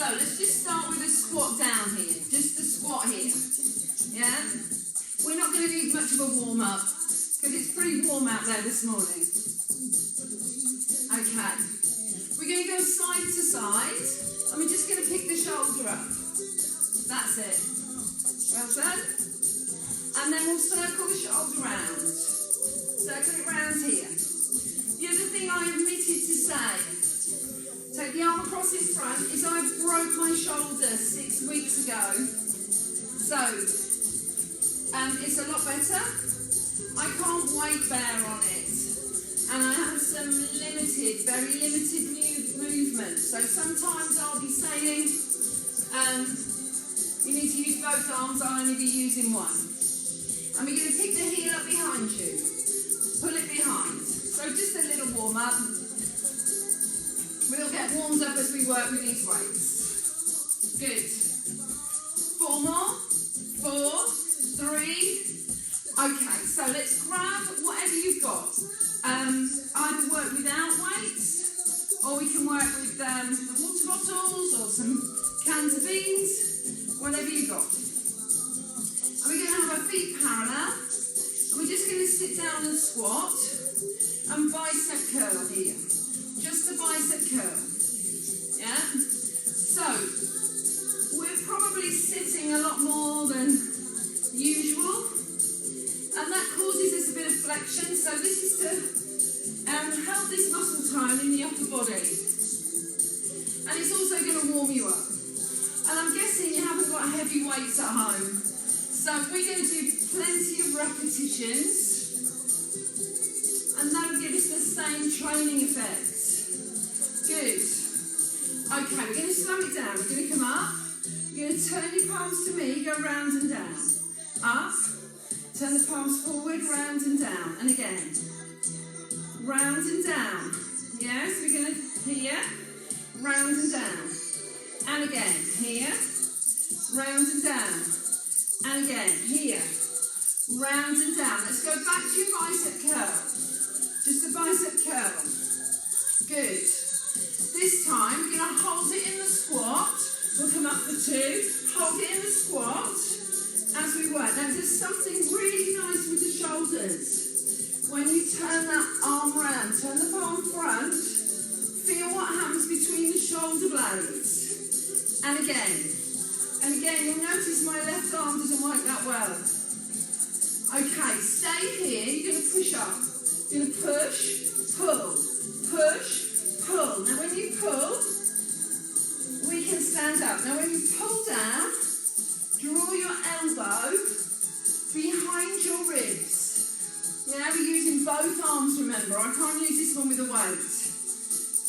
So let's just start with a squat down here. Just a squat here. Yeah? We're not going to do much of a warm-up because it's pretty warm out there this morning. Okay. We're going to go side to side and we're just going to pick the shoulder up. That's it. Well done. And then we'll circle the shoulder round. Circle it round here. The other thing I omitted to say, take the arm across in front, is I broke my shoulder 6 weeks ago. So, it's a lot better. I can't weight bear on it. And I have some very limited movement. So sometimes I'll be saying, you need to use both arms, I'll only be using one. And we're going to pick the heel up behind you. Pull it behind. So just a little warm up. We'll get warmed up as we work with these weights. Good. 4 more. 4, 3. Okay, so let's grab whatever you've got. Either work without weights, or we can work with the water bottles or some cans of beans, whatever you've got. And we're going to have our feet parallel, and we're just going to sit down and squat and bicep curl here. Just a bicep curl. Yeah? So, we're probably sitting a lot more than usual, and that causes us a bit of flexion. So this is to help this muscle tone in the upper body, and it's also going to warm you up. And I'm guessing you haven't got heavy weights at home, so we're going to do plenty of repetitions, and that'll give us the same training effect. Good. Okay, we're going to slow it down. We're going to come up. You're going to turn your palms to me, go round and down. Up. Turn the palms forward, round and down. And again. Round and down. Yes, we're going to here. Round and down. And again. Here. Round and down. And again. Here. Round and down. Let's go back to your bicep curl. Just a bicep curl. Good. This time, we're going to hold it in the squat. We'll come up for 2. Hold it in the squat as we work. Now, there's something really nice with the shoulders. When you turn that arm round, turn the palm front, feel what happens between the shoulder blades. And again. And again, you'll notice my left arm doesn't work that well. Okay, stay here. You're going to push up. You're going to push, pull, push, pull. Now when you pull, we can stand up. Now when you pull down, draw your elbow behind your ribs. Yeah, we're using both arms, remember. I can't use this one with a weight.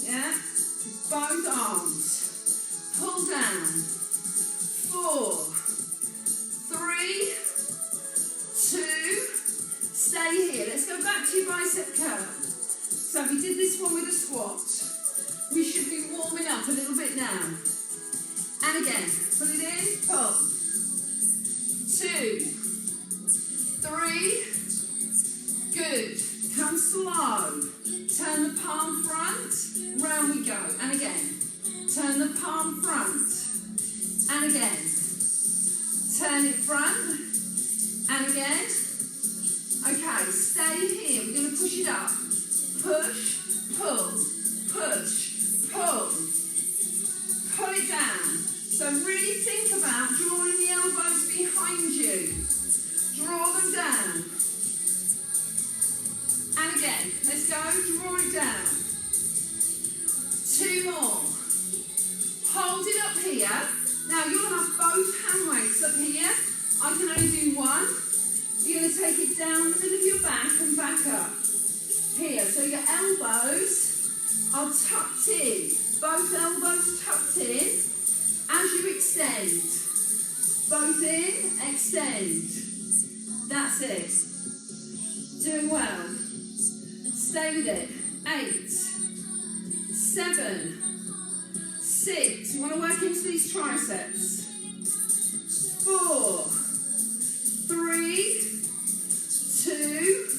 Yeah, both arms. Pull down. 4, 3, 2, stay here. Let's go back to your bicep curl. So we did this one with a squat. We should be warming up a little bit now. And again, put it in, pull. 2, 3, good. Come slow. Turn the palm front, round we go. And again, turn the palm front. And again, turn it front. And again. Okay, stay here. We're going to push it up. Push, pull, push, pull. Pull it down. So really think about drawing the elbows behind you. Draw them down. And again, let's go. Draw it down. 2 more. Hold it up here. Now you'll have both hand weights up here. I can only do one. You're going to take it down the middle of your back and back up. Here, so your elbows are tucked in. Both elbows tucked in as you extend. Both in, extend. That's it. Doing well. Stay with it. 8, 7, 6. You want to work into these triceps. 4, 3, 2.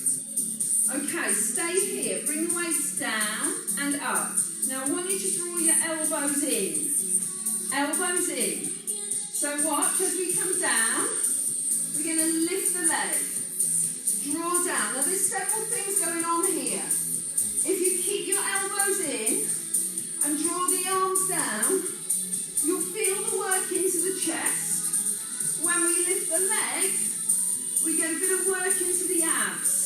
Okay, stay here. Bring the weights down and up. Now I want you to draw your elbows in. elbows in. So watch as we come down, we're going to lift the leg, draw down. Now there's several things going on here. If you keep your elbows in and draw the arms down, you'll feel the work into the chest. When we lift the leg, we get a bit of work into the abs.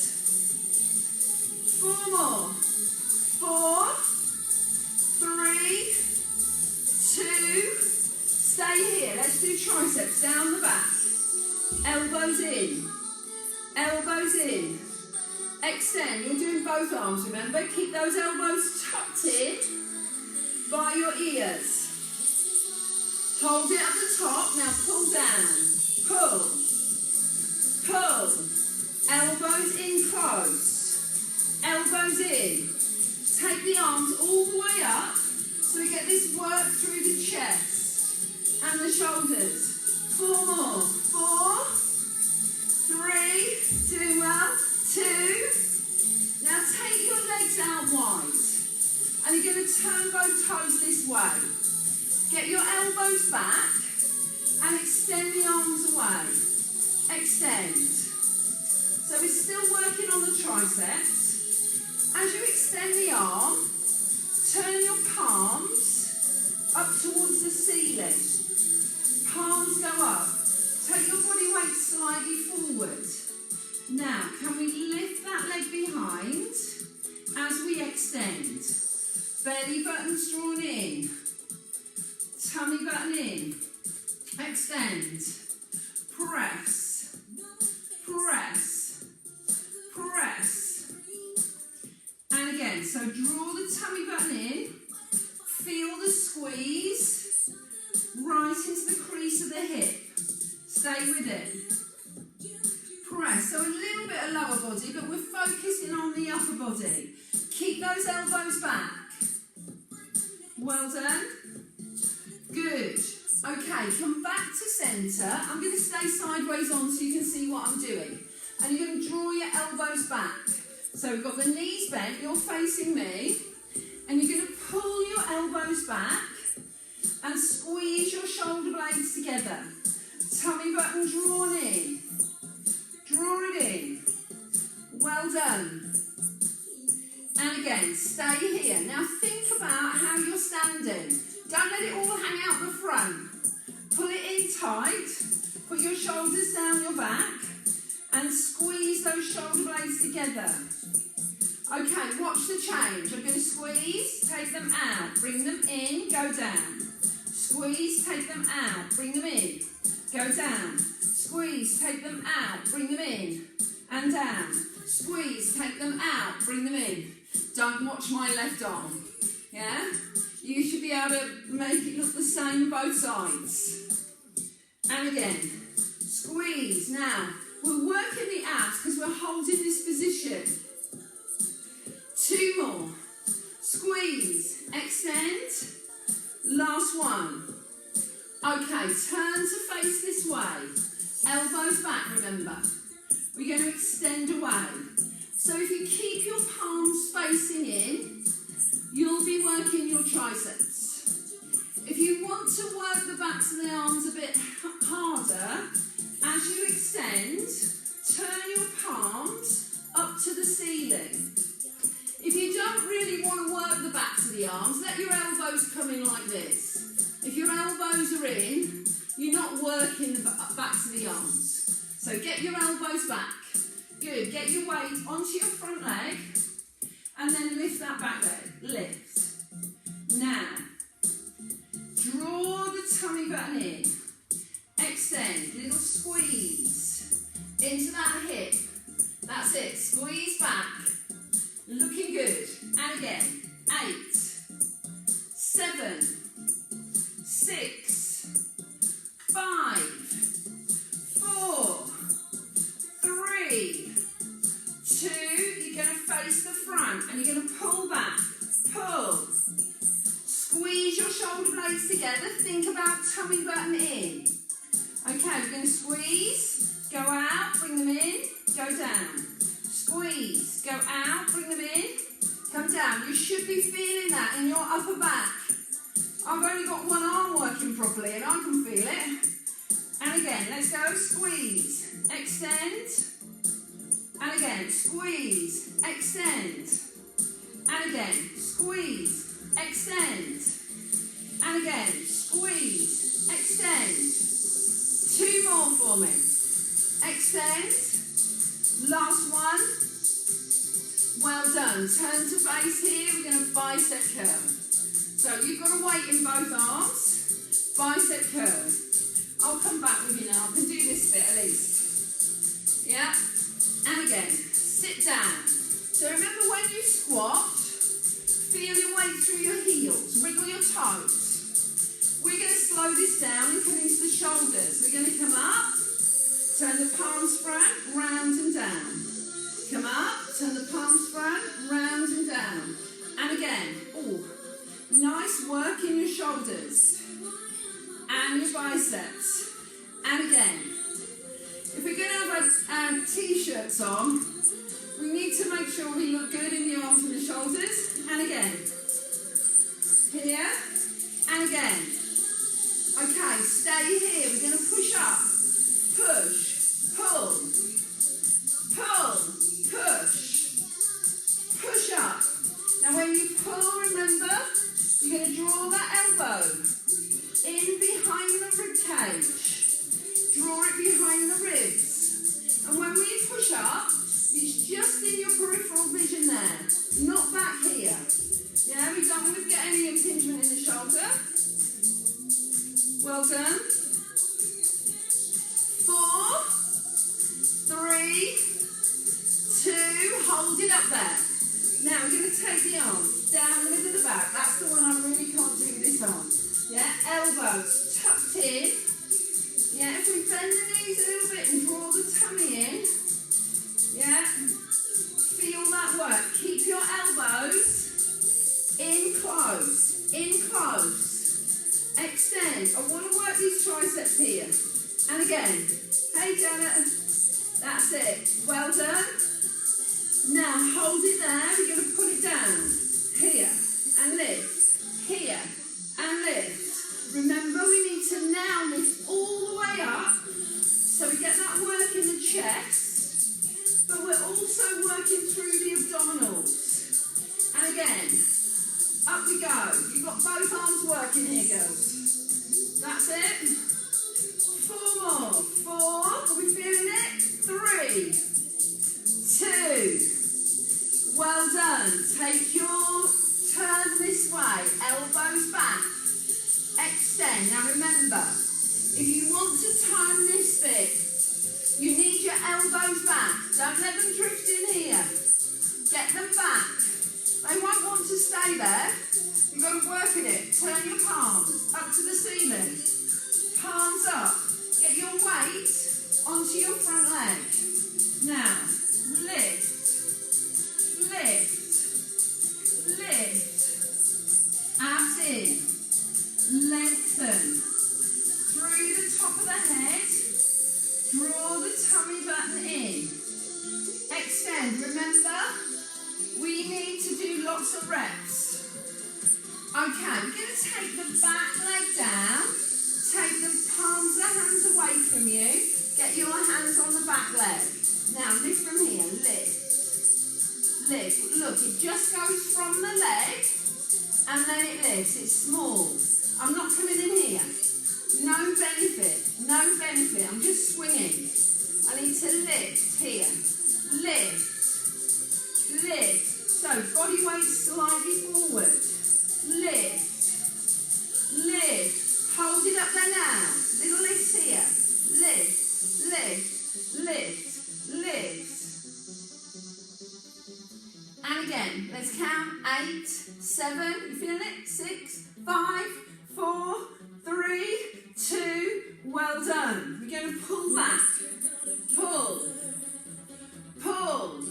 4 more. 4, 3, 2, stay here. Let's do triceps down the back. Elbows in. Elbows in. Extend. You're doing both arms, remember? Keep those elbows tucked in by your ears. Hold it at the top. Now pull down. Pull. Pull. Elbows in close. Elbows in. Take the arms all the way up so we get this work through the chest and the shoulders. 4 more. 4, 3, doing well. 2. Now take your legs out wide and you're going to turn both toes this way. Get your elbows back and extend the arms away. Extend. So we're still working on the triceps. As you extend the arm, turn your palms up towards the ceiling. Palms go up. Take your body weight slightly forward. Now, can we lift that leg behind as we extend? Belly button's drawn in. Tummy button in. Extend. Press. Press. Press. And again, so draw the tummy button in. Feel the squeeze right into the crease of the hip. Stay with it. Press. So a little bit of lower body, but we're focusing on the upper body. Keep those elbows back. Well done. Good. Okay, come back to centre. I'm going to stay sideways on so you can see what I'm doing. And you're going to draw your elbows back. So we've got the knees bent, you're facing me. And you're going to pull your elbows back and squeeze your shoulder blades together. Tummy button drawn in. Draw it in. Well done. And again, stay here. Now think about how you're standing. Don't let it all hang out the front. Pull it in tight. Put your shoulders down your back and squeeze those shoulder blades together. Okay, watch the change. I'm going to squeeze, take them out, bring them in, go down. Squeeze, take them out, bring them in, go down. Squeeze, take them out, bring them in, and down. Squeeze, take them out, bring them in. Don't watch my left arm, yeah? You should be able to make it look the same both sides. And again, squeeze. Now, we're working the abs because we're holding this position. 2 more. Squeeze, extend. Last one. Okay, turn to face this way. Elbows back, remember. We're going to extend away. So if you keep your palms facing in, you'll be working your triceps. If you want to work the backs of the arms a bit harder, as you extend, turn your palms up to the ceiling. If you don't really want to work the backs of the arms, let your elbows come in like this. If your elbows are in, you're not working the backs of the arms. So get your elbows back. Good. Get your weight onto your front leg and then lift that back leg. Lift. Now, draw the tummy button in. Extend. Little squeeze into that hip. That's it. Squeeze back. Looking good. And again. 8, 7, 6, 5, 4, 3, 2. You're going to face the front and you're going to pull back. Pull. Squeeze your shoulder blades together. Think about tummy button in. Okay, we're going to squeeze. Go out. Bring them in. Go down. Squeeze. Go out. Bring them in. Come down. You should be feeling that in your upper back. I've only got one arm working properly and I can feel it. And again, let's go, squeeze, extend, and again, squeeze, extend, and again, squeeze, extend, and again, squeeze, extend. 2 more for me. Extend, last one. Well done. Turn to base here, we're going to bicep curl. So you've got a weight in both arms, bicep curl. I'll come back with you now, I can do this bit at least. Yeah, and again, sit down. So remember when you squat, feel your weight through your heels, wriggle your toes. We're going to slow this down and come into the shoulders. We're going to come up, turn the palms front, round and down. Come up, turn the palms front, round and down. And again, nice work in your shoulders and your biceps. And again, if we're going to have t-shirts on, we need to make sure we look good in the arms and the shoulders. And again, here and again. Okay, stay here. We're going to push up, push, pull, pull, push, push up. Now when you pull, remember, you're going to draw that elbow in behind the rib cage. Draw it behind the ribs. And when we push up, it's just in your peripheral vision there, not back here. Yeah, we don't want to get any impingement in the shoulder. Well done. 4, 3, 2, hold it up there. Now we're going to take the arms down the middle of the back. That's the one I really can't do with this arm. Yeah, elbows tucked in. Yeah, if we bend the knees a little bit and draw the tummy in. Yeah, feel that work. Keep your elbows in close, extend. I want to work these triceps here. And again, hey Janet, that's it. Well done. Now hold it there. We're going to put it down. Here and lift. Here and lift. Remember, we need to now lift all the way up. So we get that work in the chest, but we're also working through the abdominals. And again, up we go. You've got both arms working here, girls. That's it. 4 more. 4. Are we feeling it? 3, 2. Well done. Take your turn this way. Elbows back. Extend. Now remember, if you want to time this bit, you need your elbows back. Don't let them drift in here. Get them back. They won't want to stay there. You've got to work at it. Turn your palms up to the ceiling. Palms up. Get your weight onto your front leg. Now, lift, lift, lift. Abs in. Lengthen. Through the top of the head. Draw the tummy button in. Extend. Remember, we need to do lots of reps. Okay, we're going to take the back leg down. Take the palms of the hands away from you. Get your hands on the back leg. Now lift from here. Lift. Lift. Look, it just goes from the leg and then it lifts. It's small. I'm not coming in here. No benefit. No benefit. I'm just swinging. I need to lift here. Lift. Lift. So body weight slightly forward. Lift. Lift. Hold it up there now. Little lift here. Lift. Lift. Lift. Lift. And again, let's count. 8, 7. You feeling it? 6, 5, 4, 3, 2. Well done. We're going to pull back. Pull. Pull.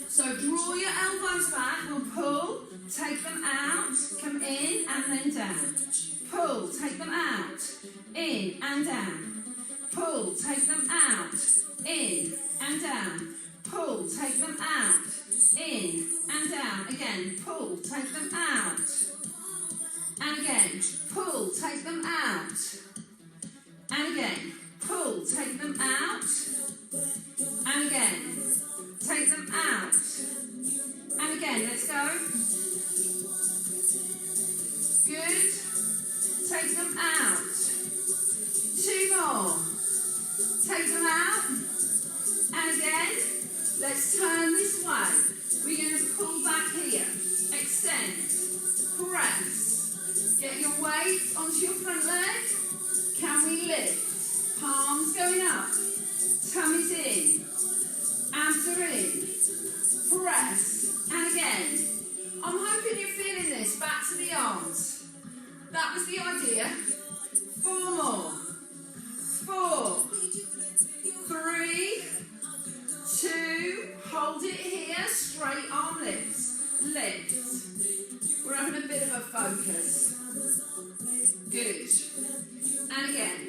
So draw your elbows back. We'll pull. Take them out. Come in and then down. Pull. Take them out. In and down. Pull. Take them out. In and down. Pull. Take them out. In and down. Again. Pull. Take them out. And again, pull, take them out. And again, pull, take them out. And again, take them out. And again, let's go. Good. Take them out. 2 more. Take them out. And again, let's turn this way. We're going to pull back here. Extend. Press. Get your weight onto your front leg. Can we lift? Palms going up. Tummy's in. Abs are in. Press. And again. I'm hoping you're feeling this. Back to the arms. That was the idea. 4 more. 4. 3. 2. Hold it here. Straight arm lifts. Lift. We're having a bit of a focus. Good. And again.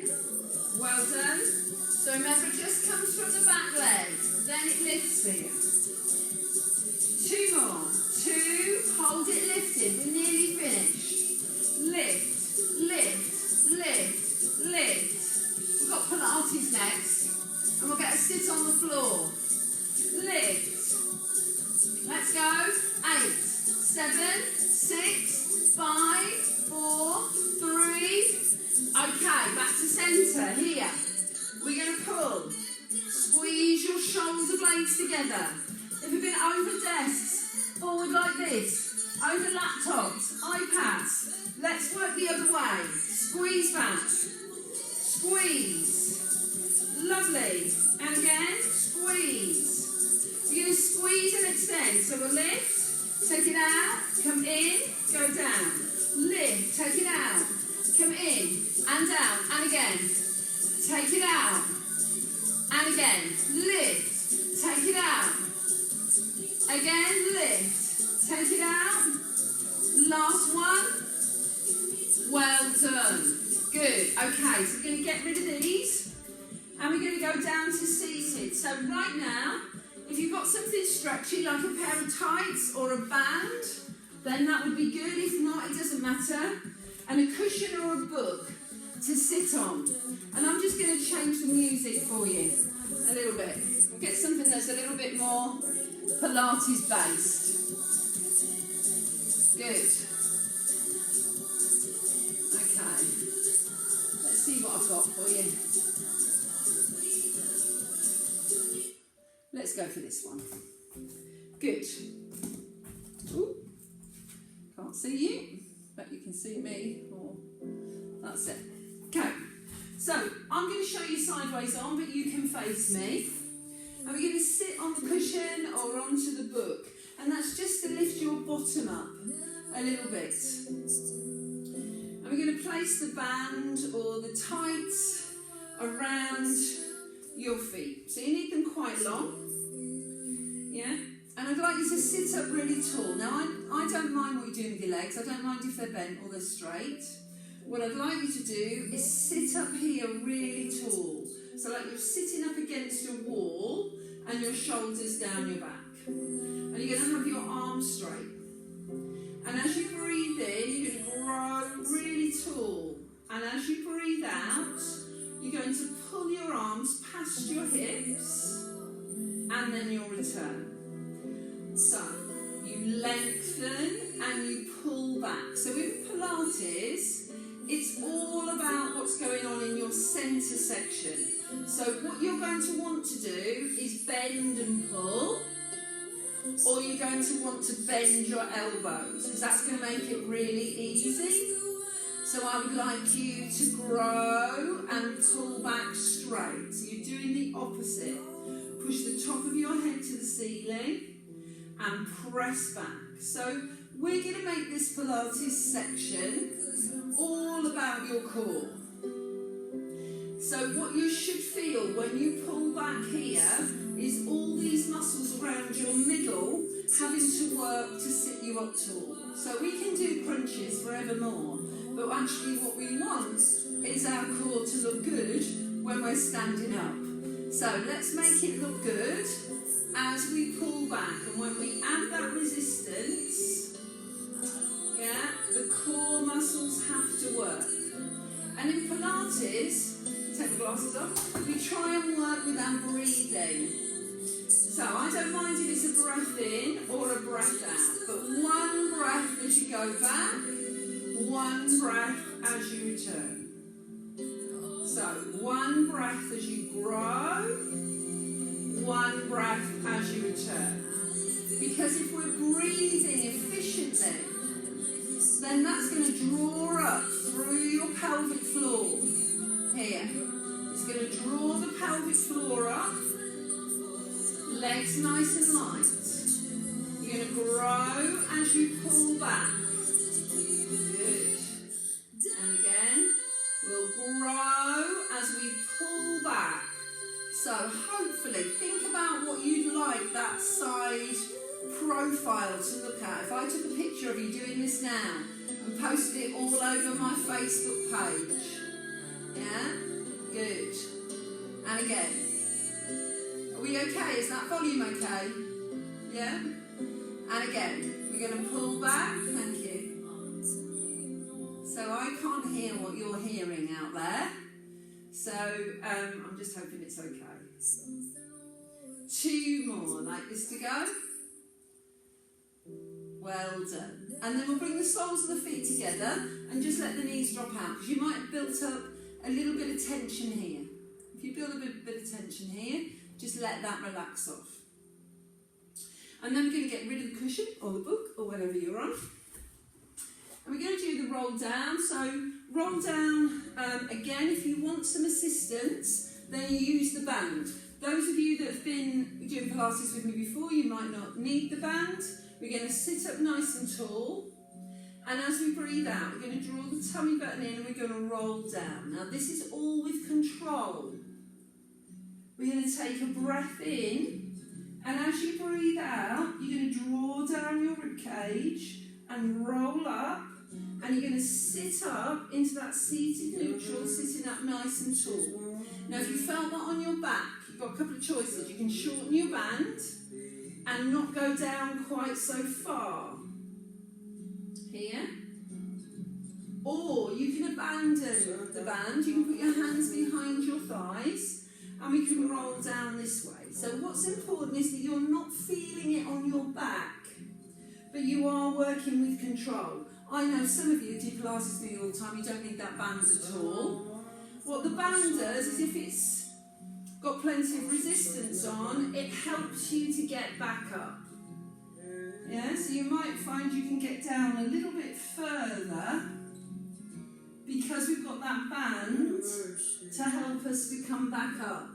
Well done. So remember, it just comes from the back leg. Then it lifts here. 2 more. 2. Hold it lifted. We're nearly finished. Lift. Lift. Lift. Lift. We've got Pilates next. And we'll get a sit on the floor. Lift. Let's go. 8, 7, 6, 5, 4, 3. Okay, back to centre. Here. We're going to pull. Squeeze your shoulder blades together. If you've been over desks, forward like this, over laptops, iPads, let's work the other way. Squeeze back. Squeeze. Lovely. And again, squeeze. We're going to squeeze and extend. So we'll lift, take it out, come in, go down. Lift, take it out, come in, and down. And again, take it out. And again, lift, take it out. Again, lift, take it out. Last one. Well done. Good. Okay, so we're going to get rid of these. And we're going to go down to seated. So right now, if you've got something stretchy, like a pair of tights or a band, then that would be good. If not, it doesn't matter. And a cushion or a book to sit on. And I'm just going to change the music for you a little bit. We'll get something that's a little bit more Pilates based. Good. Okay. Let's see what I've got for you. Let's go for this one. Good. Ooh. Can't see you, but you can see me. Or that's it. Okay. So I'm going to show you sideways on, but you can face me. And we're going to sit on the cushion or onto the book. And that's just to lift your bottom up a little bit. And we're going to place the band or the tights around your feet. So you need them quite long. Yeah? And I'd like you to sit up really tall. Now, I don't mind what you're doing with your legs. I don't mind if they're bent or they're straight. What I'd like you to do is sit up here really tall. So like you're sitting up against a wall and your shoulders down your back. And you're going to have your arms straight. And as you breathe in, you're going to grow really tall. And as you breathe out, you're going to pull your arms past your hips and then you'll return. So you lengthen and you pull back. So with Pilates, it's all about what's going on in your centre section. So what you're going to want to do is bend and pull, or you're going to want to bend your elbows, because that's going to make it really easy. So I would like you to grow and pull back straight. So you're doing the opposite. Push the top of your head to the ceiling and press back. So we're going to make this Pilates section all about your core. So what you should feel when you pull back here is all these muscles around your middle having to work to sit you up tall. So we can do crunches forevermore, but actually what we want is our core to look good when we're standing up. So let's make it look good as we pull back, and when we add that resistance, yeah, the The core muscles have to work. And in Pilates, take the glasses off, we try and work with our breathing. So I don't mind if it's a breath in or a breath out, but one breath as you go back, one breath as you return. So one breath as you grow, one breath as you return. Because if we're breathing efficiently, then that's going to draw up through your pelvic floor. Here. It's going to draw the pelvic floor up. Legs nice and light. You're going to grow as you pull back. Good. And again, we'll grow as we pull back. So hopefully, think about what you'd like that side profile to look at. If I took a picture of you doing this now and posted it all over my Facebook page. Yeah? Good. And again. Are we okay? Is that volume okay? Yeah? And again, we're going to pull back. Thank you. So I can't hear what you're hearing out there. So I'm just hoping it's okay. 2 more like this to go. Well done. And then we'll bring the soles of the feet together and just let the knees drop out, because you might have built up a little bit of tension here. If you build a bit of tension here, just let that relax off. And then we're going to get rid of the cushion or the book or whatever you're on. And we're going to do the roll down. So roll down, again, if you want some assistance, then you use the band. Those of you that have been doing Pilates with me before, you might not need the band. We're going to sit up nice and tall. And as we breathe out, we're going to draw the tummy button in and we're going to roll down. Now this is all with control. We're going to take a breath in, and as you breathe out, you're going to draw down your rib cage and roll up, and you're going to sit up into that seated neutral, sitting up nice and tall. Now if you felt that on your back, you've got a couple of choices. You can shorten your band and not go down quite so far. Here. Or you can abandon the band, you can put your hands behind your thighs, and we can roll down this way. So what's important is that you're not feeling it on your back, but you are working with control. I know some of you do Pilates with me all the time, you don't need that band at all. What the band does is, if it's got plenty of resistance on, it helps you to get back up. Yeah, so you might find you can get down a little bit further because we've got that band to help us to come back up.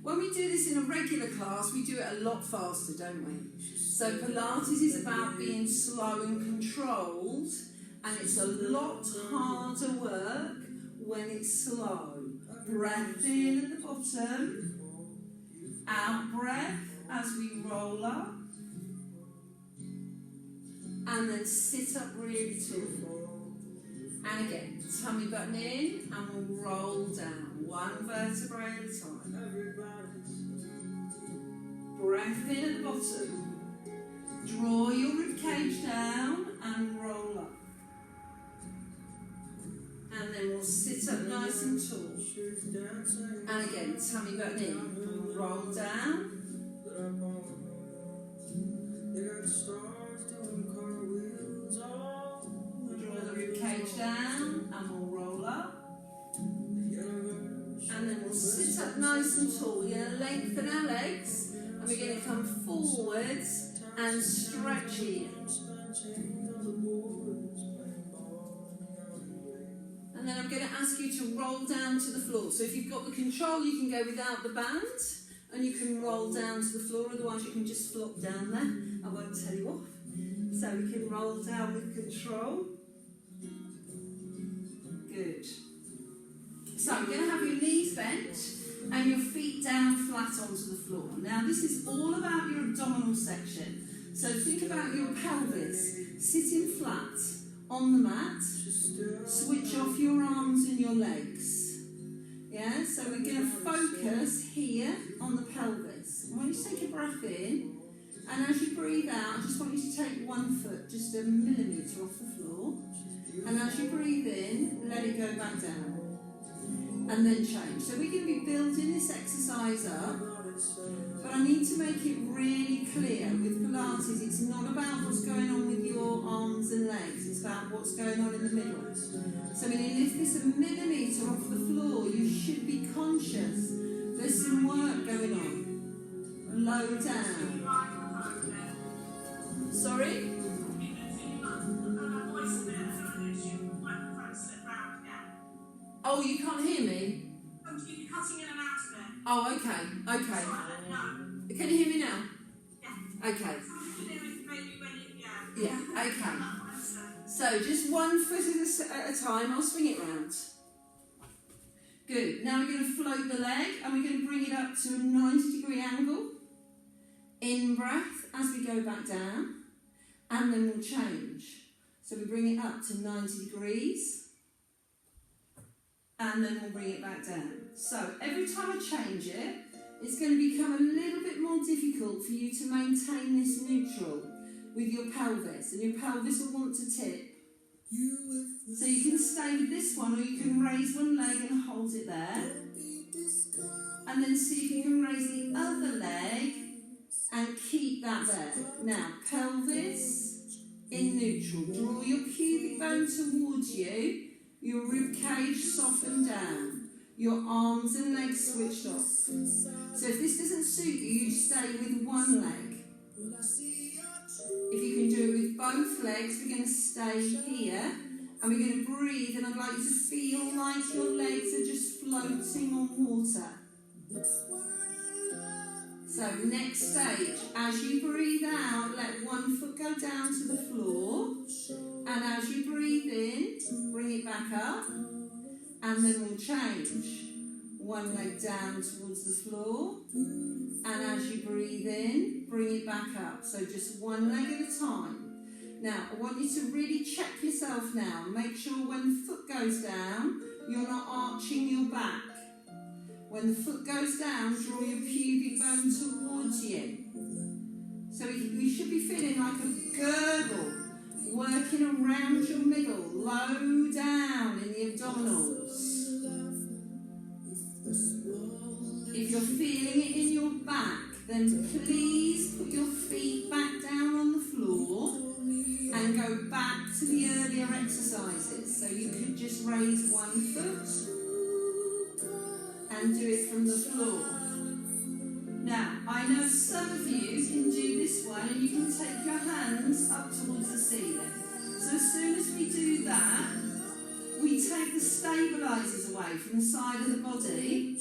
When we do this in a regular class, we do it a lot faster, don't we? So Pilates is about being slow and controlled, and it's a lot harder work when it's slow. Breath in at the bottom, out breath as we roll up, and then sit up really tall. And again, tummy button in, and we'll roll down, one vertebrae at a time. Breath in at the bottom. Draw your rib cage down and roll up. And then we'll sit up nice and tall. And again, tummy button in, we'll roll down. Draw the rib cage down and we'll roll up. And then we'll sit up nice and tall. We're going to lengthen our legs and we're going to come forwards and stretch here. And then I'm going to ask you to roll down to the floor. So if you've got the control, you can go without the band and you can roll down to the floor, otherwise you can just flop down there. I won't tell you off. So we can roll down with control. Good. So I'm going to have your knees bent and your feet down flat onto the floor. Now this is all about your abdominal section. So think about your pelvis sitting flat on the mat. Switch off your arms and your legs. Yeah, so we're going to focus here on the pelvis. I want you to take a breath in And as you breathe out, I just want you to take one foot just a millimetre off the floor. And as you breathe in, let it go back down. And then change. So we're going to be building this exercise up. But I need to make it really clear with Pilates, it's not about what's going on with your arms and legs, it's about what's going on in the middle. So when you lift this a millimetre off the floor, you should be conscious. There's some work going on. Low down. Sorry? Oh, you can't hear me? Oh, okay, okay. Can you hear me now? Yeah. Okay. Yeah, okay. So just one foot at a time, I'll swing it round. Good. Now we're going to float the leg and we're going to bring it up to a 90-degree angle. In breath as we go back down. And then we'll change. So we bring it up to 90 degrees. And then we'll bring it back down. So every time I change it, it's going to become a little bit more difficult for you to maintain this neutral with your pelvis. And your pelvis will want to tip. So you can stay with this one, or you can raise one leg and hold it there. And then see if you can raise the other leg and keep that there. Now, pelvis in neutral. Draw your pubic bone towards you. Your rib cage soften down. Your arms and legs switched off. So if this doesn't suit you, you stay with one leg. If you can do it with both legs, we're going to stay here. And we're going to breathe, and I'd like you to feel like your legs are just floating on water. So next stage, as you breathe out, let one foot go down to the floor. And as you breathe in, bring it back up. And then we'll change. One leg down towards the floor. And as you breathe in, bring it back up. So just one leg at a time. Now, I want you to really check yourself now. Make sure when the foot goes down, you're not arching your back. When the foot goes down, draw your pubic bone towards you. So you should be feeling like a girdle, working around your middle, low down in the abdominals. If you're feeling it in your back, then please put your feet back down on the floor and go back to the earlier exercises. So you could just raise one foot and do it from the floor. Now, I know some of you can do this one and you can take your hands up towards the ceiling. So as soon as we do that, we take the stabilisers away from the side of the body,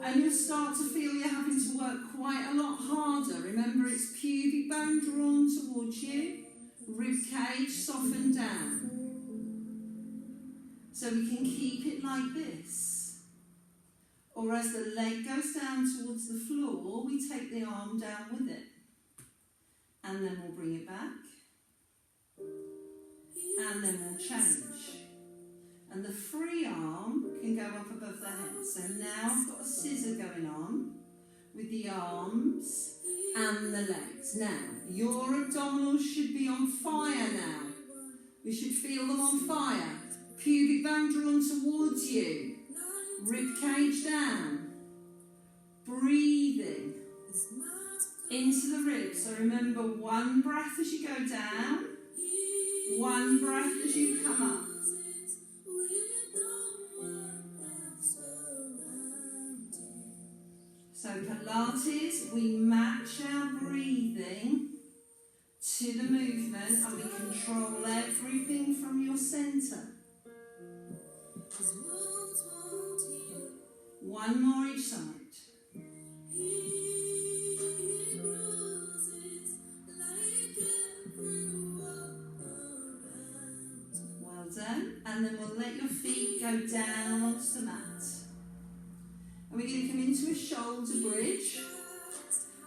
and you'll start to feel you're having to work quite a lot harder. Remember, it's pubic bone drawn towards you, rib cage softened down. So we can keep it like this. Or as the leg goes down towards the floor, we take the arm down with it. And then we'll bring it back. And then we'll change. And the free arm can go up above the head. So now I've got a scissor going on with the arms and the legs. Now, your abdominals should be on fire now. We should feel them on fire. Pubic bone drawn towards you. Rib cage down. Breathing into the ribs. So remember, one breath as you go down. One breath as you come up. So Pilates, we match our breathing to the movement and we control everything from your centre. One more each side. Well done. And then we'll let your feet go down onto the mat. And we're going to come into a shoulder bridge.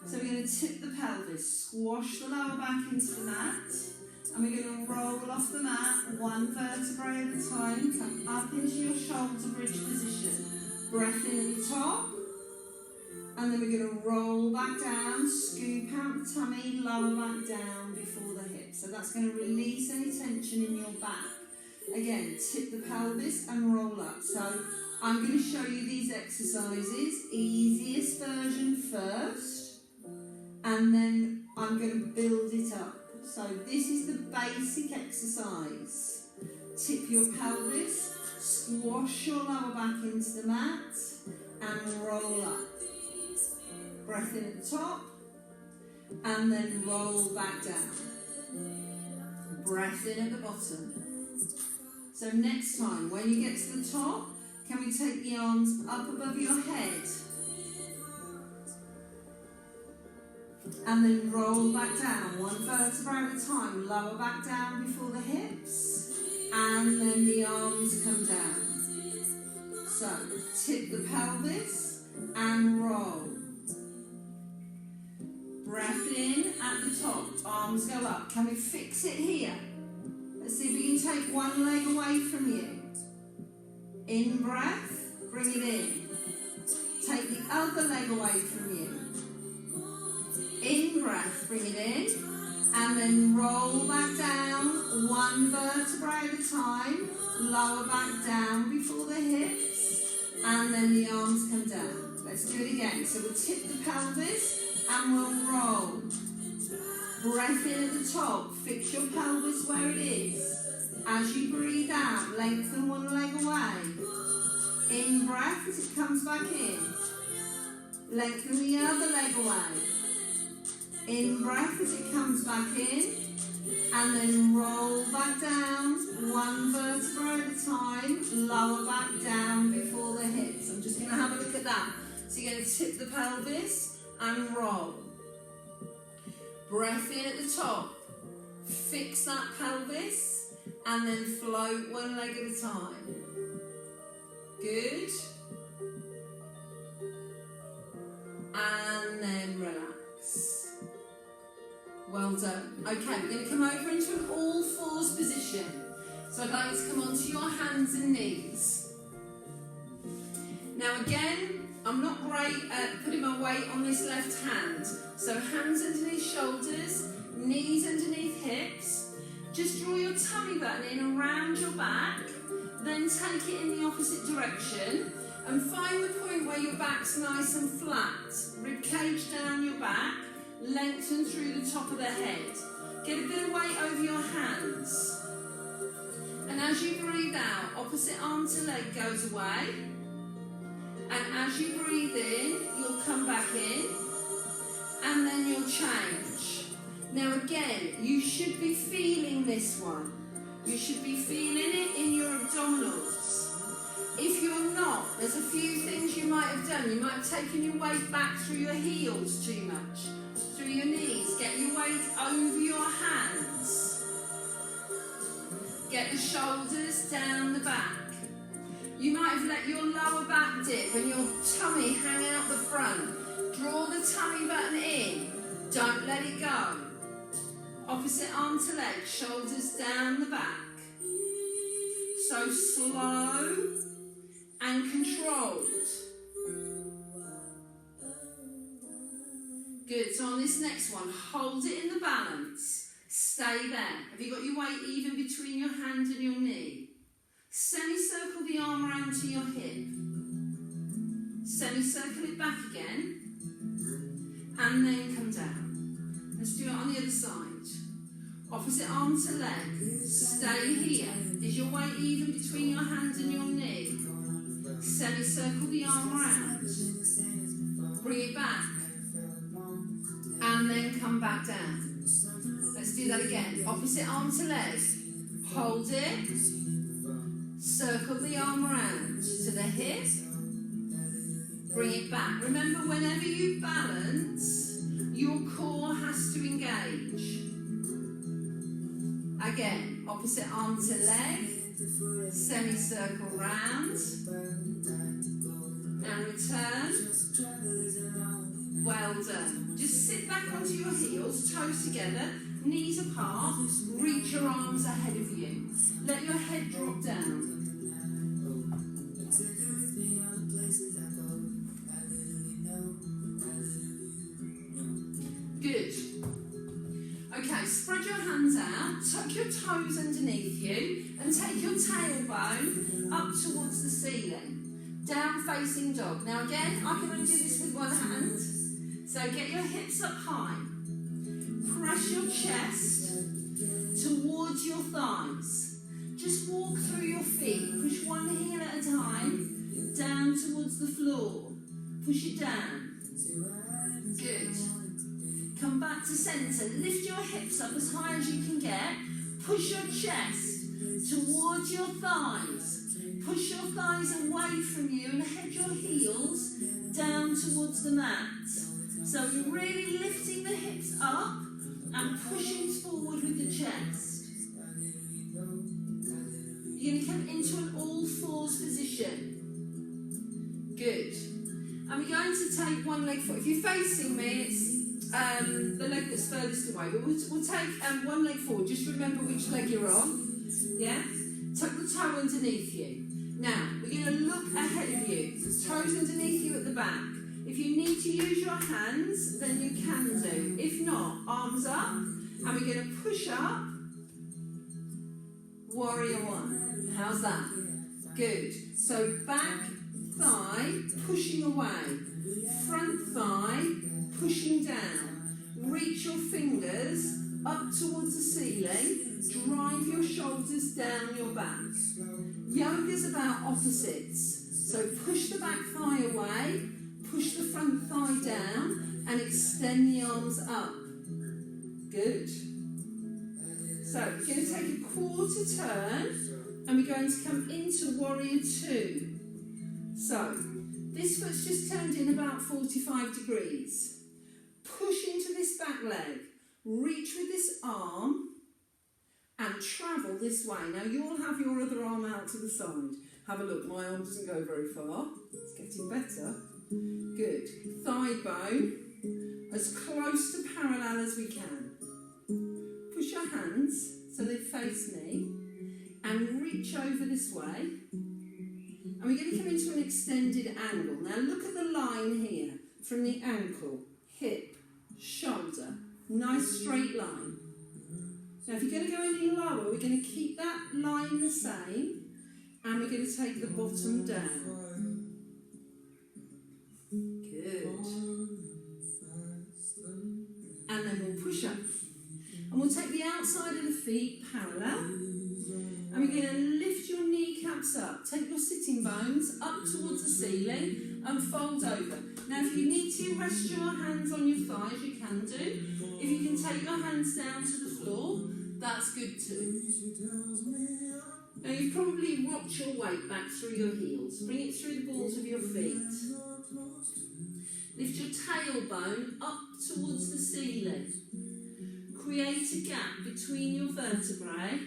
So we're going to tip the pelvis, squash the lower back into the mat. And we're going to roll off the mat, one vertebrae at a time. Come up into your shoulder bridge position. Breath in at the top. And then we're going to roll back down, scoop out the tummy, lower back down before the hips. So that's going to release any tension in your back. Again, tip the pelvis and roll up. So I'm going to show you these exercises, easiest version first, and then I'm going to build it up. So this is the basic exercise. Tip your pelvis, squash your lower back into the mat, and roll up. Breath in at the top, and then roll back down. Breath in at the bottom. So next time, when you get to the top, can we take the arms up above your head? And then roll back down, one vertebra at a time. Lower back down before the hips, and then the arms come down. So, tip the pelvis and roll. Breath in at the top, arms go up. Can we fix it here? Let's see if we can take one leg away from you. In breath, bring it in. Take the other leg away from you. In breath, bring it in. And then roll back down, one vertebra at a time. Lower back down before the hips. And then the arms come down. Let's do it again. So we'll tip the pelvis and we'll roll. Breath in at the top, fix your pelvis where it is. As you breathe out, lengthen one leg away. In breath as it comes back in. Lengthen the other leg away. In breath as it comes back in. And then roll back down, one vertebra at a time. Lower back down before the hips. I'm just going to have a look at that. So you're going to tip the pelvis and roll. Breath in at the top. Fix that pelvis and then float one leg at a time. Good. And then relax. Well done. Okay, we're going to come over into an all fours position. So I'd like you to come onto your hands and knees. Now again, I'm not great at putting my weight on this left hand. So hands underneath shoulders, knees underneath hips. Just draw your tummy button in around your back. Then take it in the opposite direction. And find the point where your back's nice and flat. Rib cage down your back. Lengthen through the top of the head. Get a bit of weight over your hands. And as you breathe out, opposite arm to leg goes away. And as you breathe in, you'll come back in. And then you'll change. Now again, you should be feeling this one. You should be feeling it in your abdominals. If you're not, there's a few things you might have done. You might have taken your weight back through your heels too much. Through your knees. Get your weight over your hands. Get the shoulders down the back. You might have let your lower back dip and your tummy hang out the front. Draw the tummy button in. Don't let it go. Opposite arm to leg, shoulders down the back. So slow and controlled. Good, so on this next one, hold it in the balance. Stay there. Have you got your weight even between your hand and your knee? Semicircle the arm around to your hip. Semicircle it back again. And then come down. Let's do it on the other side. Opposite arm to leg. Stay here. Is your weight even between your hand and your knee? Semicircle the arm around. Bring it back. And then come back down. Let's do that again. Opposite arm to leg. Hold it. Circle the arm around to the hip. Bring it back. Remember, whenever you balance, your core has to engage. Again, opposite arm to leg. Semicircle round. And return. Well done. Just sit back onto your heels, toes together, knees apart. Reach your arms ahead of you. Let your head drop down. toes underneath you and take your tailbone up towards the ceiling. Down facing dog. Now again, I can only do this with one hand. So get your hips up high. Press your chest towards your thighs. Just walk through your feet. Push one heel at a time. Down towards the floor. Push it down. Good. Come back to centre. Lift your hips up as high as you can get. Push your chest towards your thighs. Push your thighs away from you and head your heels down towards the mat. So you're really lifting the hips up and pushing forward with the chest. You're going to come into an all fours position. Good. And we're going to take one leg forward. If you're facing me, it's the leg that's furthest away. But we'll take one leg forward. Just remember which leg you're on. Yeah? Tuck the toe underneath you. Now, we're going to look ahead of you. Toes underneath you at the back. If you need to use your hands, then you can do. If not, arms up. And we're going to push up. Warrior one. How's that? Good. So back thigh pushing away. Front thigh pushing down. Reach your fingers up towards the ceiling. Drive your shoulders down your back. Yoga's about opposites. So push the back thigh away. Push the front thigh down and extend the arms up. Good. So we're going to take a quarter turn and we're going to come into warrior two. So this foot's just turned in about 45 degrees. Push into this back leg. Reach with this arm and travel this way. Now you'll have your other arm out to the side. Have a look, my arm doesn't go very far. It's getting better. Good. Thigh bone as close to parallel as we can. Push your hands so they face me and reach over this way. And we're going to come into an extended angle. Now look at the line here from the ankle, hip, shoulder. Nice straight line. Now if you're going to go any lower, we're going to keep that line the same and we're going to take the bottom down. Good. And then we'll push up. And we'll take the outside of the feet parallel. And we're going to lift your kneecaps up. Take your sitting bones up towards the ceiling and fold over. Now if you need to rest your hands on your thighs, you can do. If you can take your hands down to the floor, that's good too. Now you've probably rocked your weight back through your heels. Bring it through the balls of your feet. Lift your tailbone up towards the ceiling. Create a gap between your vertebrae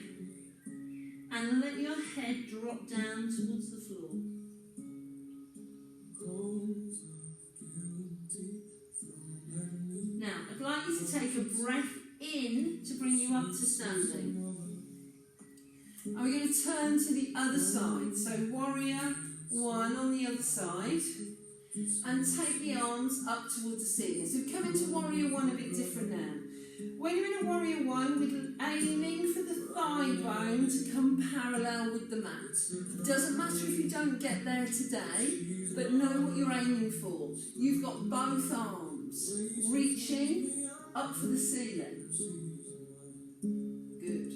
and let your head drop down towards the floor. Now, I'd like you to take a breath in to bring you up to standing. And we're going to turn to the other side. So warrior one on the other side. And take the arms up towards the ceiling. So we've come into warrior one a bit different now. When you're in a warrior one, we're aiming for the thigh bone to come parallel with the mat. Doesn't matter if you don't get there today, but know what you're aiming for. You've got both arms reaching up for the ceiling. Good.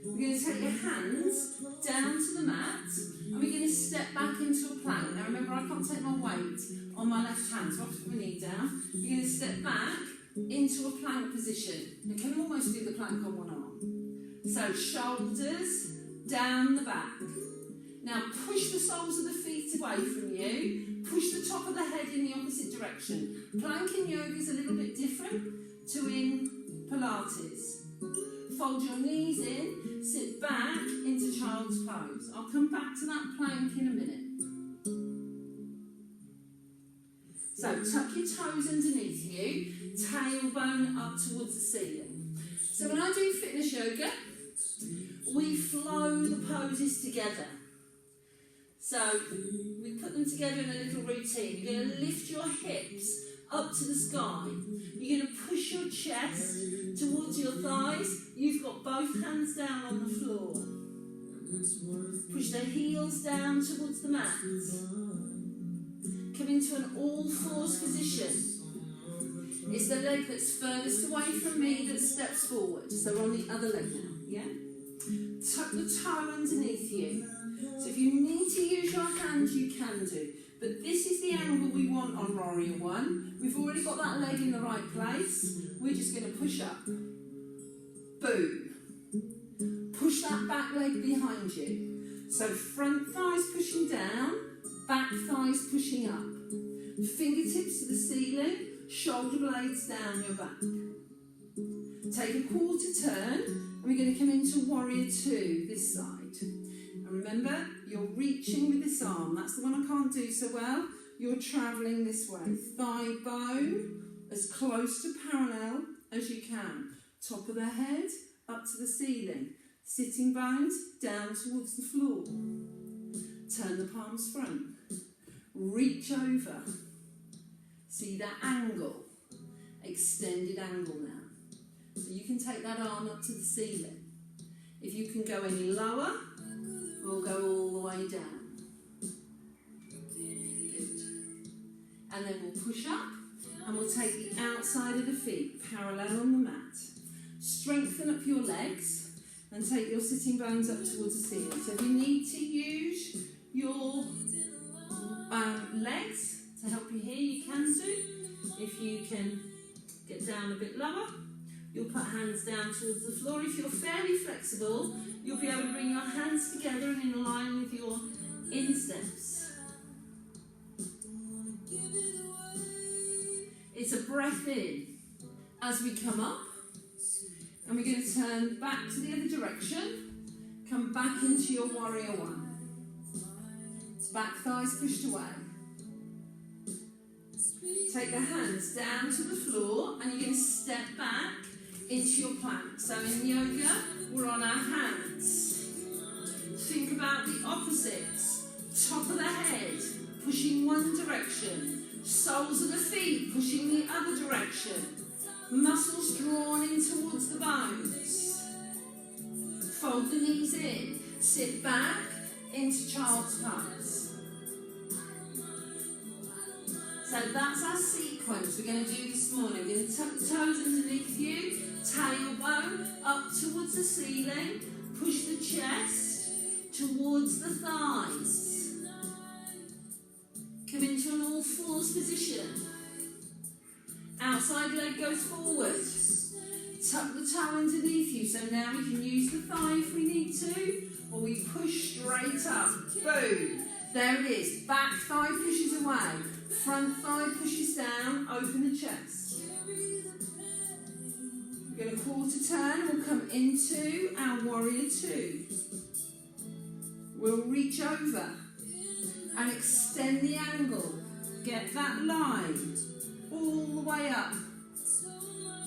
We're going to take your hands down to the mat and we're going to step back into a plank. Now remember, I can't take my weight on my left hand, so I have to put my knee down. You're going to step back into a plank position. You can almost do the plank on one arm. So shoulders down the back. Now push the soles of the feet away from you. Push the top of the head in the opposite direction. Plank in yoga is a little bit different to in Pilates. Fold your knees in, sit back into child's pose. I'll come back to that plank in a minute. So tuck your toes underneath you, tailbone up towards the ceiling. So when I do fitness yoga, we flow the poses together. So we put them together in a little routine. You're going to lift your hips up to the sky. You're going to push your chest towards your thighs. You've got both hands down on the floor. Push the heels down towards the mat. Come into an all-fours position. It's the leg that's furthest away from me that steps forward. So we're on the other leg now, yeah? Tuck the toe underneath you. So if you need to use your hands, you can do. But this is the angle we want on Warrior One. We've already got that leg in the right place. We're just going to push up. Boom. Push that back leg behind you. So front thighs pushing down, back thighs pushing up. Fingertips to the ceiling, shoulder blades down your back. Take a quarter turn, and we're going to come into Warrior Two, this side. And remember, you're reaching with this arm. That's the one I can't do so well. You're travelling this way. Thigh bone as close to parallel as you can. Top of the head up to the ceiling. Sitting bones down towards the floor. Turn the palms front. Reach over. See that angle. Extended angle now. So you can take that arm up to the ceiling. If you can go any lower, we'll go all the way down. Good. And then we'll push up and we'll take the outside of the feet parallel on the mat. Strengthen up your legs and take your sitting bones up towards the ceiling. So if you need to use your legs to help you here, you can do. If you can get down a bit lower, you'll put hands down towards the floor. If you're fairly flexible, you'll be able to bring your hands together and in line with your insteps. It's a breath in as we come up. And we're going to turn back to the other direction. Come back into your Warrior One. Back thighs pushed away. Take the hands down to the floor and you're going to step back into your plank. So in yoga, we're on our hands. Think about the opposites. Top of the head, pushing one direction. Soles of the feet, pushing the other direction. Muscles drawn in towards the bones. Fold the knees in. Sit back into child's pose. So that's our sequence we're going to do this morning. We're going to tuck the toes underneath you. Tailbone up towards the ceiling. Push the chest towards the thighs. Come into an all-fours position. Outside leg goes forward. Tuck the toe underneath you. So now we can use the thigh if we need to, or we push straight up. Boom. There it is. Back thigh pushes away. Front thigh pushes down. Open the chest. We're going to quarter turn. We'll come into our Warrior Two. We'll reach over and extend the angle. Get that line all the way up.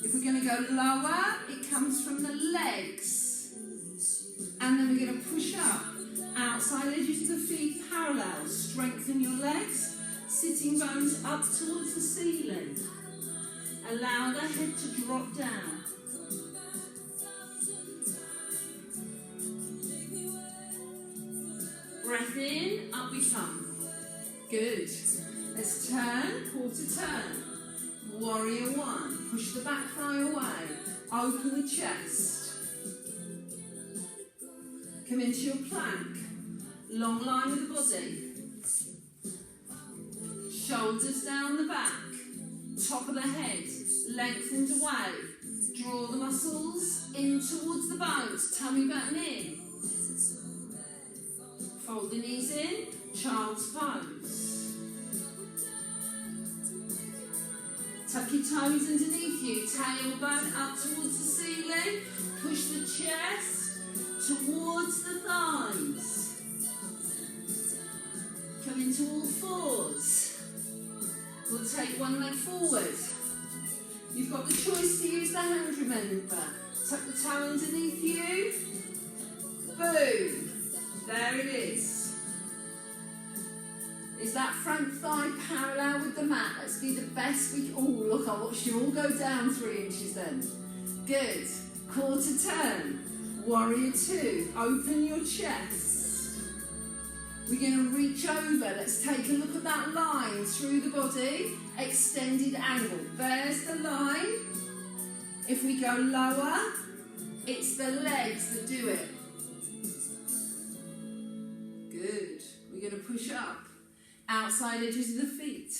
If we're going to go lower, it comes from the legs. And then we're going to push up. Outside edges of the feet parallel. Strengthen your legs. Sitting bones up towards the ceiling. Allow the head to drop down. Breath in, up we come. Good. Let's turn, quarter turn. Warrior One. Push the back thigh away. Open the chest. Come into your plank. Long line with the body. Shoulders down the back. Top of the head. Lengthened away. Draw the muscles in towards the bones. Tummy button in. Fold the knees in. Child's pose. Tuck your toes underneath you. Tailbone up towards the ceiling. Push the chest towards the thighs. Come into all fours. We'll take one leg forward. You've got the choice to use the hand, remember. Tuck the toe underneath you. Boom. There it is. Is that front thigh parallel with the mat? Let's be the best we can. Oh, look, I watched you all go down 3 inches then. Good. Quarter turn. Warrior 2. Open your chest. We're going to reach over. Let's take a look at that line through the body. Extended angle. There's the line. If we go lower, it's the legs that do it. Good. We're going to push up. Outside edges of the feet,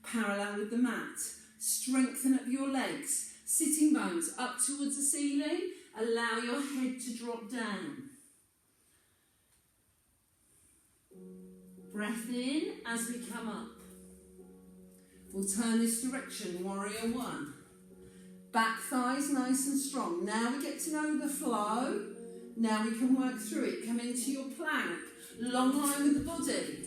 parallel with the mat. Strengthen up your legs. Sitting bones up towards the ceiling. Allow your head to drop down. Breath in as we come up. We'll turn this direction, warrior 1. Back thighs nice and strong. Now we get to know the flow. Now we can work through it. Come into your plank. Long line with the body.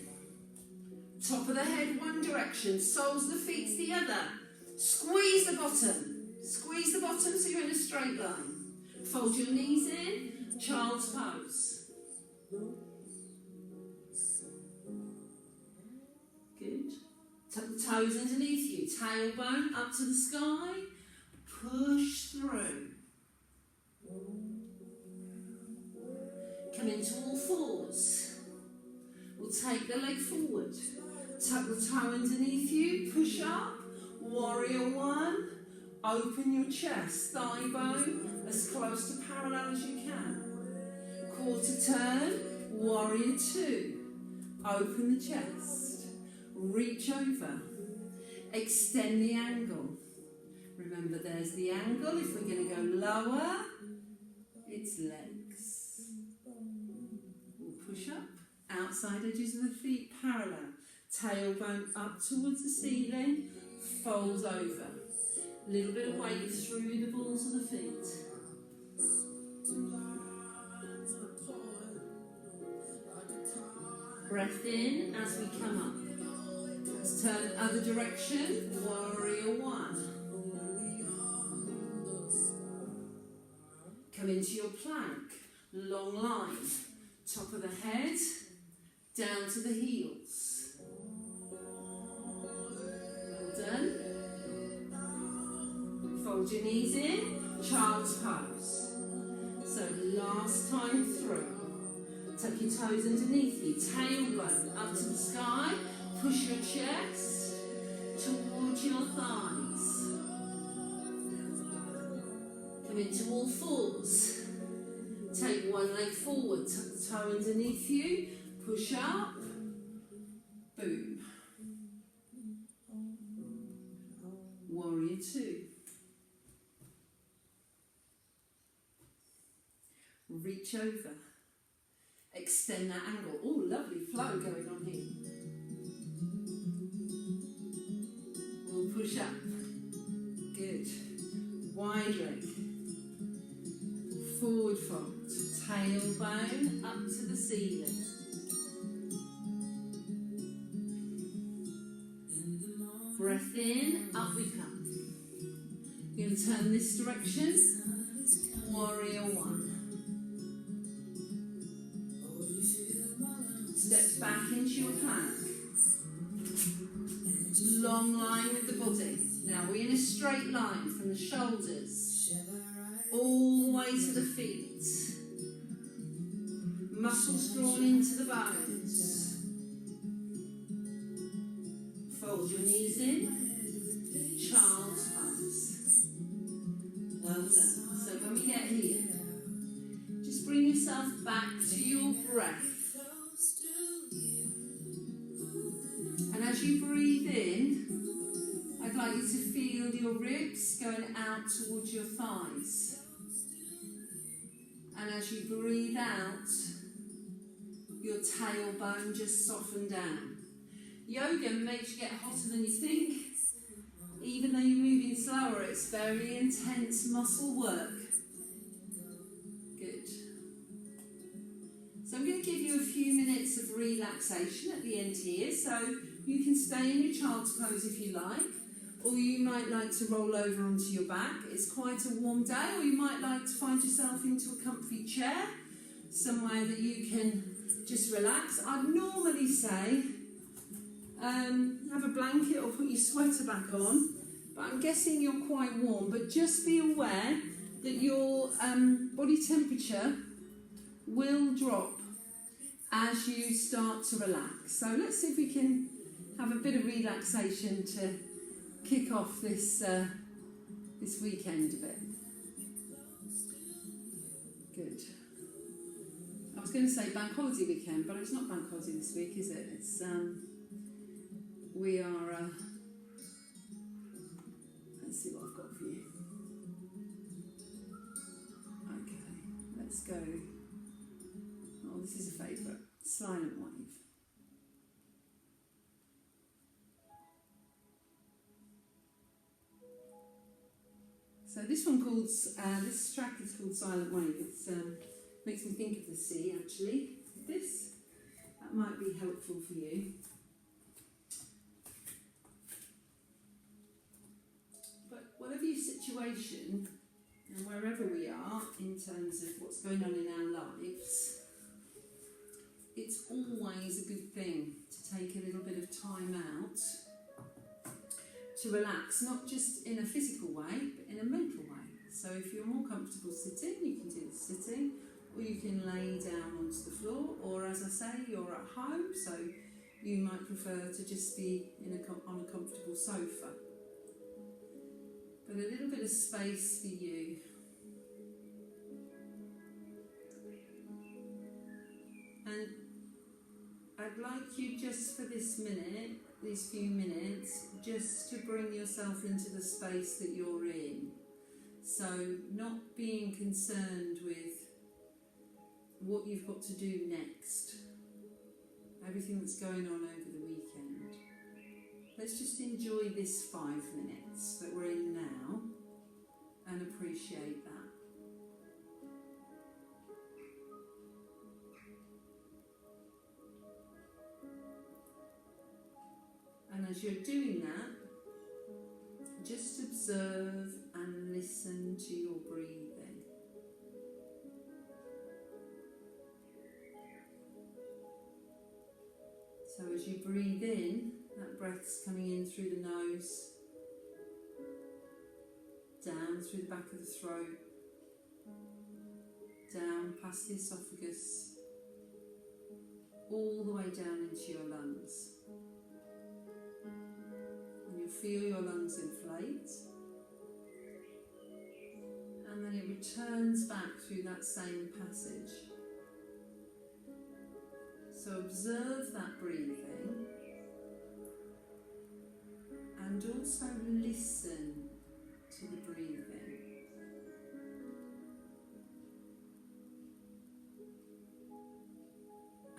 Top of the head one direction, soles of the feet the other. Squeeze the bottom. Squeeze the bottom so you're in a straight line. Fold your knees in, child's pose. Good. Tuck the toes underneath you, tailbone up to the sky. Push through. Come into all fours. We'll take the leg forward. Tuck the toe underneath you, push up, warrior 1, open your chest, thigh bone as close to parallel as you can. Quarter turn, warrior 2, open the chest, reach over, extend the angle. Remember there's the angle, if we're going to go lower, it's legs. We'll push up, outside edges of the feet parallel. Tailbone up towards the ceiling, fold over. A little bit of weight through the balls of the feet. Breath in as we come up. Let's turn the other direction, warrior 1. Come into your plank, long line. Top of the head, down to the heels. Done. Fold your knees in, child's pose. So last time through. Tuck your toes underneath you, tailbone up to the sky, push your chest towards your thighs. Come into all fours. Take one leg forward, tuck the toe underneath you, push up, boom. Warrior 2. Reach over. Extend that angle. Oh, lovely flow going on here. We'll push up. Good. Wide leg. Forward fold. Tailbone up to the ceiling. Breath in, up we come. You're going to turn this direction. Warrior 1. Step back into your plank. Long line with the body. Now we're in a straight line from the shoulders all the way to the feet. Muscles drawn into the bones. Fold your knees in. Child's pose. Well done. So when we get here, just bring yourself back to your breath. And as you breathe in, I'd like you to feel your ribs going out towards your thighs. And as you breathe out, your tailbone just soften down. Yoga makes you get hotter than you think. Even though you're moving slower, it's very intense muscle work. Good. So I'm going to give you a few minutes of relaxation at the end here. So you can stay in your child's pose if you like, or you might like to roll over onto your back. It's quite a warm day, or you might like to find yourself into a comfy chair, somewhere that you can just relax. I'd normally say have a blanket or put your sweater back on, but I'm guessing you're quite warm. But just be aware that your body temperature will drop as you start to relax. So let's see if we can have a bit of relaxation to kick off this this weekend a bit. Good. I was going to say bank holiday weekend, but it's not bank holiday this week, is it? It's we are. Let's see what I've got for you. Okay, let's go. Oh, this is a favourite. Silent Wave. So this one called this track is called Silent Wave. It's makes me think of the sea actually. This that might be helpful for you. But whatever your situation and wherever we are in terms of what's going on in our lives, it's always a good thing to take a little bit of time out to relax, not just in a physical way, but in a mental way. So if you're more comfortable sitting, you can do the sitting, or you can lay down onto the floor, or as I say, you're at home, so you might prefer to just be on a comfortable sofa. But a little bit of space for you. And I'd like you just for this minute, these few minutes, just to bring yourself into the space that you're in. So not being concerned with what you've got to do next, everything that's going on over the weekend. Let's just enjoy this 5 minutes that we're in now and appreciate that. And as you're doing that, just observe and listen to your breathing. So as you breathe in, that breath's coming in through the nose, down through the back of the throat, down past the esophagus, all the way down into your lungs. And you'll feel your lungs inflate, and then it returns back through that same passage. So observe that breathing and also listen to the breathing.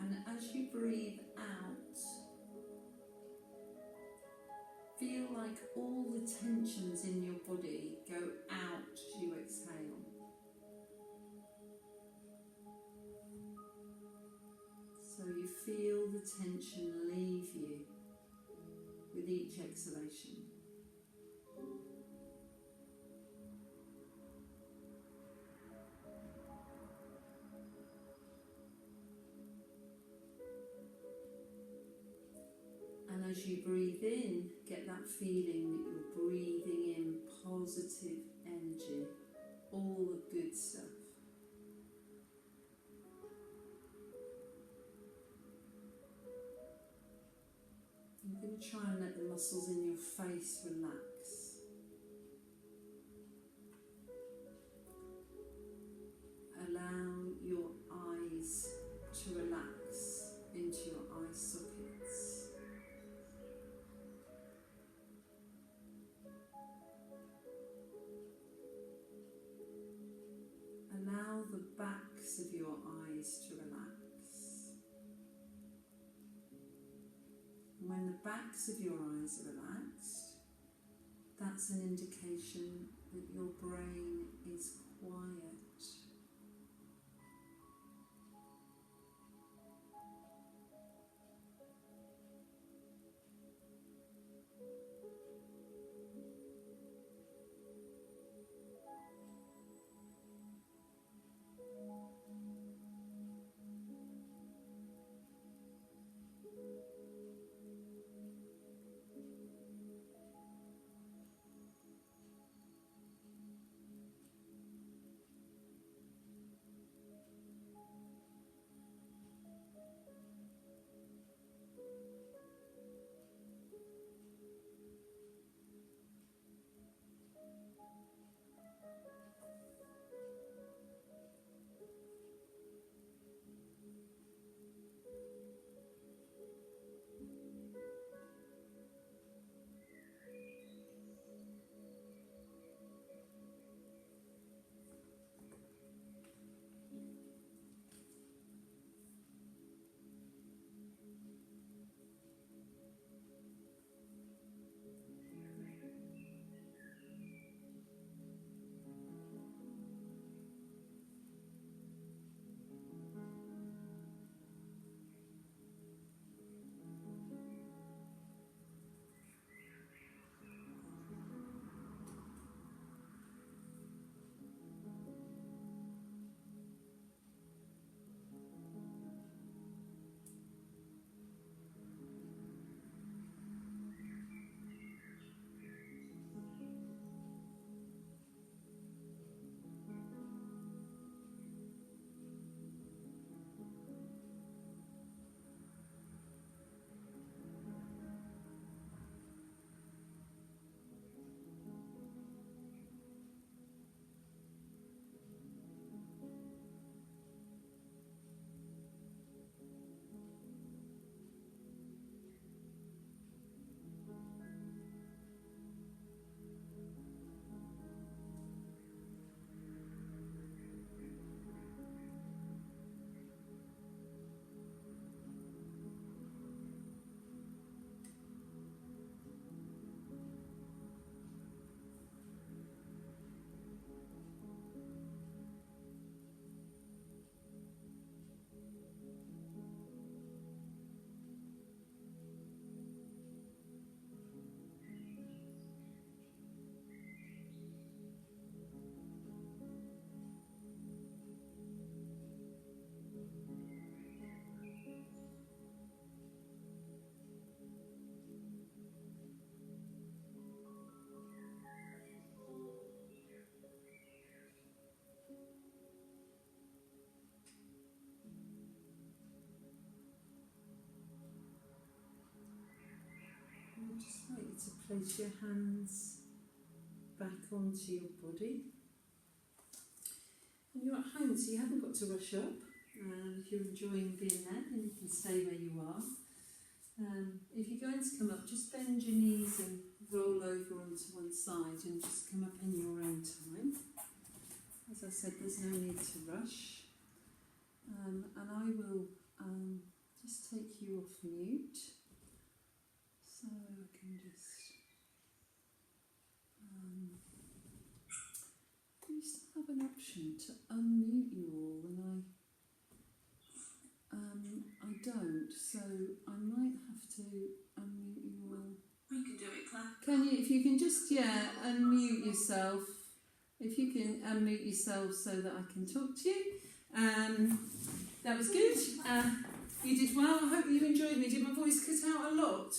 And as you breathe out, feel like all the tensions in your body go out as you exhale. So you feel the tension leave you with each exhalation. And as you breathe in, get that feeling that you're breathing in positive energy, all the good stuff. You're going to try and let the muscles in your face relax. Allow your eyes to relax into your eye sockets. Allow the backs of your eyes to relax. When the backs of your eyes are relaxed, that's an indication that your brain is quiet. I'd just like you to place your hands back onto your body. And you're at home, so you haven't got to rush up. If you're enjoying being there, then you can stay where you are. If you're going to come up, just bend your knees and roll over onto one side and just come up in your own time. As I said, there's no need to rush. And I will just take you off mute. So I can just... you still have an option to unmute you all, and I don't, so I might have to unmute you all. We can do it, Claire. Can you, if you can just, unmute yourself. If you can unmute yourself so that I can talk to you. That was good. You did well. I hope you enjoyed me. Did my voice cut out a lot?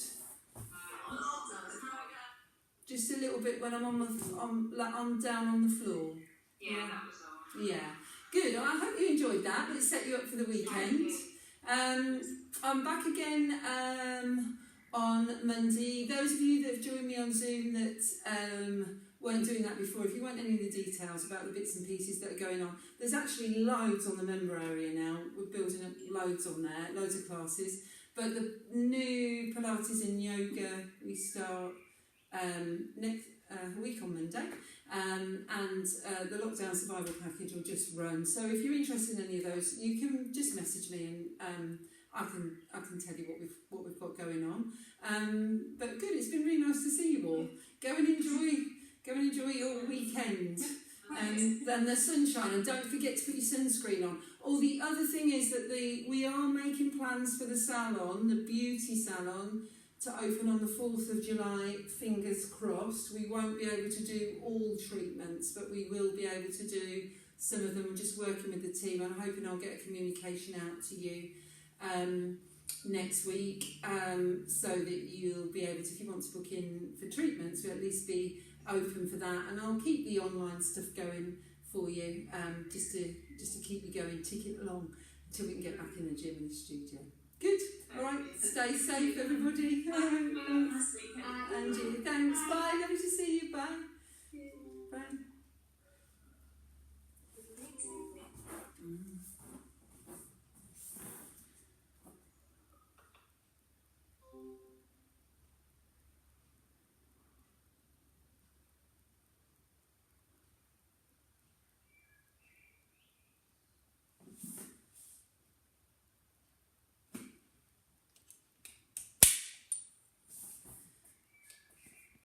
Just a little bit when I'm down on the floor. Yeah, that was all. Yeah. Good. I hope you enjoyed that. Let's set you up for the weekend. I'm back again on Monday. Those of you that have joined me on Zoom that weren't doing that before, if you want any of the details about the bits and pieces that are going on, there's actually loads on the member area now. We're building up loads on there, loads of classes. But the new Pilates and yoga, we start next week on Monday. And the lockdown survival package will just run. So if you're interested in any of those, you can just message me and I can tell you what we've got going on. But good, it's been really nice to see you all. Go and enjoy your weekend and the sunshine, and don't forget to put your sunscreen on. The other thing is that we are making plans for the salon, the beauty salon, to open on the 4th of July, fingers crossed. We won't be able to do all treatments, but we will be able to do some of them. We're just working with the team. I'm hoping I'll get a communication out to you next week, so that you'll be able to, if you want to book in for treatments, we'll at least be open for that. And I'll keep the online stuff going for you, just to keep you going, tick it along until we can get back in the gym and the studio. Good. All right. Stay safe, everybody. And you. Thanks. Bye. Lovely to see you. Bye.